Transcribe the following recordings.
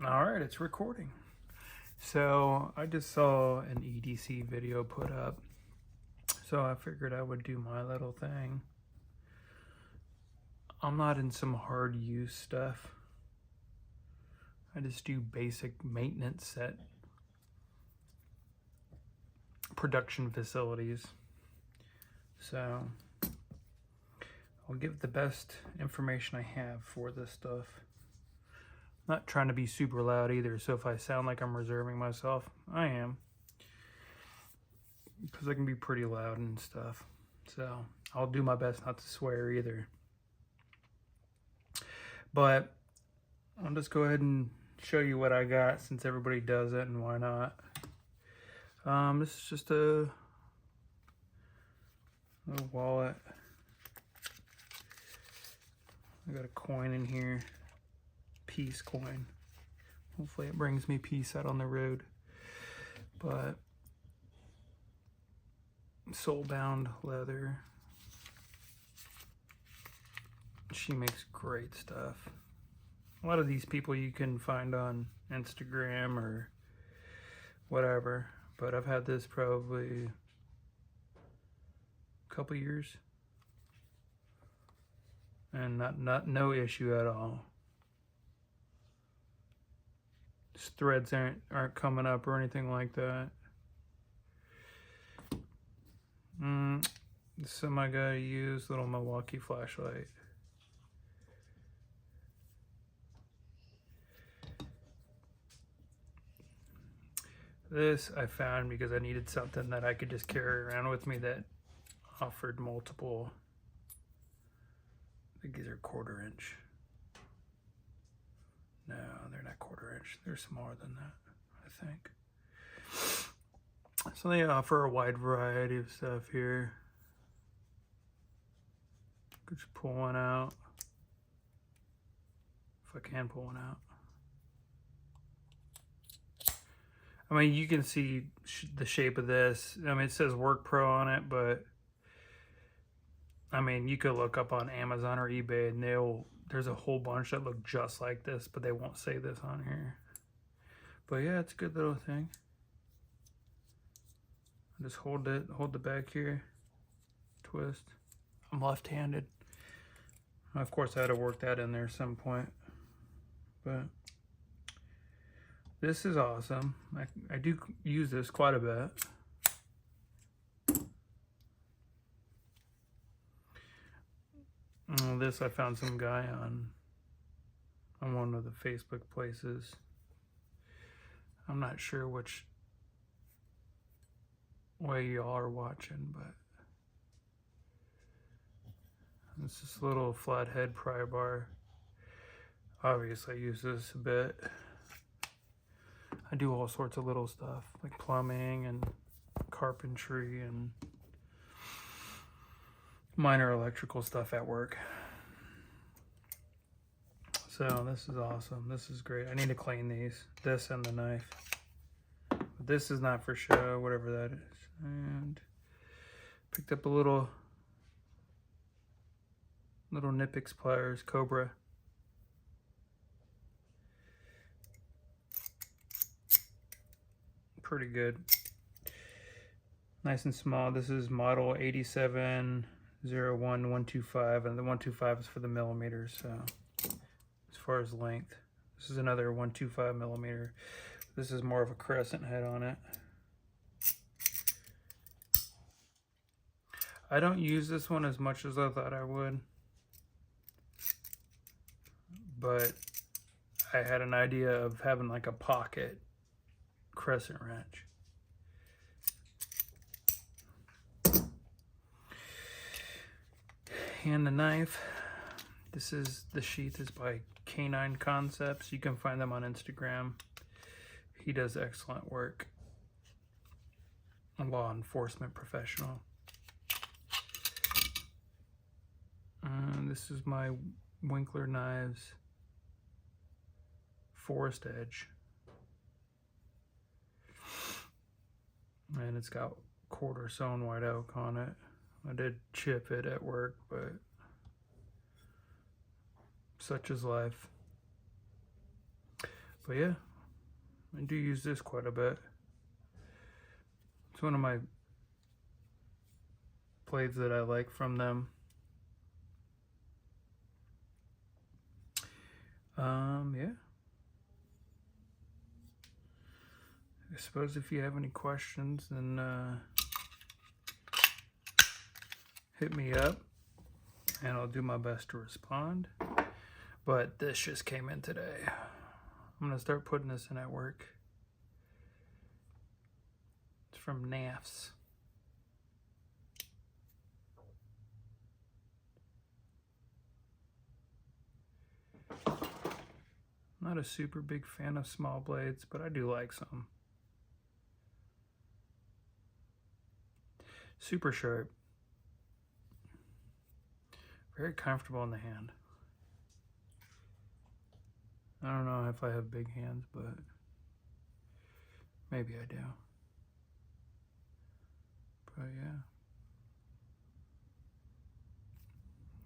All right, it's recording. So I just saw an EDC video put up, so I figured I would do my little thing. I'm not in some hard use stuff. I just do basic maintenance at production facilities. So I'll give the best information I have for this stuff. Not trying to be super loud either, so if I sound like I'm reserving myself, I am. Because I can be pretty loud and stuff. So I'll do my best not to swear either. But I'll just go ahead and show you what I got since everybody does it, and why not. This is just a little wallet. I got a coin in here. Peace coin. Hopefully it brings me peace out on the road. But soul-bound leather. She makes great stuff. A lot of these people you can find on Instagram or whatever, but I've had this probably a couple years and no issue at all. These threads aren't coming up or anything like that. Some I gotta use little Milwaukee flashlight. This I found because I needed something that I could just carry around with me that offered multiple. I think these are 1/4 inch. No, they're not 1/4 inch. They're smaller than that, I think. So they offer a wide variety of stuff here. Could just pull one out. If I can pull one out. I mean, you can see the shape of this. I mean, it says Work Pro on it, but I mean, you could look up on Amazon or eBay and there's a whole bunch that look just like this, but they won't say this on here. But yeah, it's a good little thing. Just hold the back here, twist. I'm left-handed. Of course, I had to work that in there at some point, but this is awesome. I do use this quite a bit. This I found some guy on one of the Facebook places. I'm not sure which way y'all are watching, but it's this little flathead pry bar. Obviously, I use this a bit. I do all sorts of little stuff like plumbing and carpentry and minor electrical stuff at work. So this is awesome. This is great. I need to clean these. This and the knife. But this is not for show, whatever that is. And picked up a little Nipix pliers, Cobra. Pretty good. Nice and small. This is model 8701125, and the 125 is for the millimeters. So as far as length, this is another 125 millimeter. This is more of a crescent head on it. I don't use this one as much as I thought I would, but I had an idea of having like a pocket crescent wrench. And the knife. This is the sheath is by Canine Concepts. You can find them on Instagram. He does excellent work. A law enforcement professional. This is my Winkler Knives Forest Edge. And it's got 1/4 sewn white oak on it. I did chip it at work, but such is life. But yeah, I do use this quite a bit. It's one of my blades that I like from them. Yeah. I suppose if you have any questions, then hit me up and I'll do my best to respond. But this just came in today. I'm gonna start putting this in at work. It's from NAFS. Not a super big fan of small blades, but I do like some. Super sharp. Very comfortable in the hand. I don't know if I have big hands, but maybe I do. But yeah.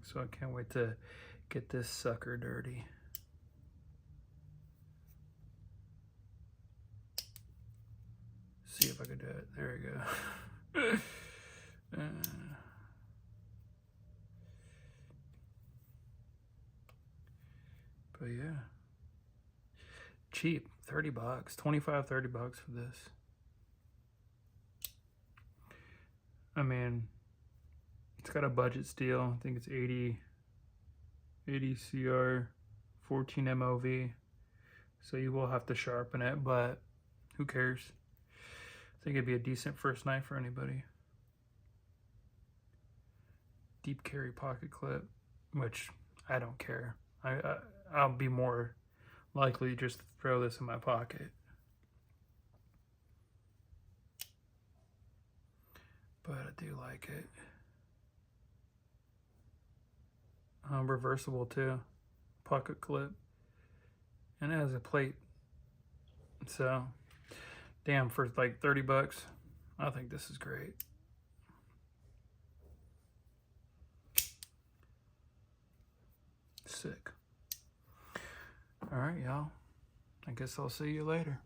So I can't wait to get this sucker dirty. See if I can do it. There we go. But yeah. Cheap. 30 bucks. 25, 30 bucks for this. I mean, it's got a budget steel. I think it's 80 CR, 14 MOV. So you will have to sharpen it, but who cares? I think it'd be a decent first knife for anybody. Deep carry pocket clip, which I don't care. I'll be more likely just to throw this in my pocket. But I do like it. Reversible too, pocket clip, and it has a plate. So, damn, for like 30 bucks, I think this is great. Sick. All right, y'all. I guess I'll see you later.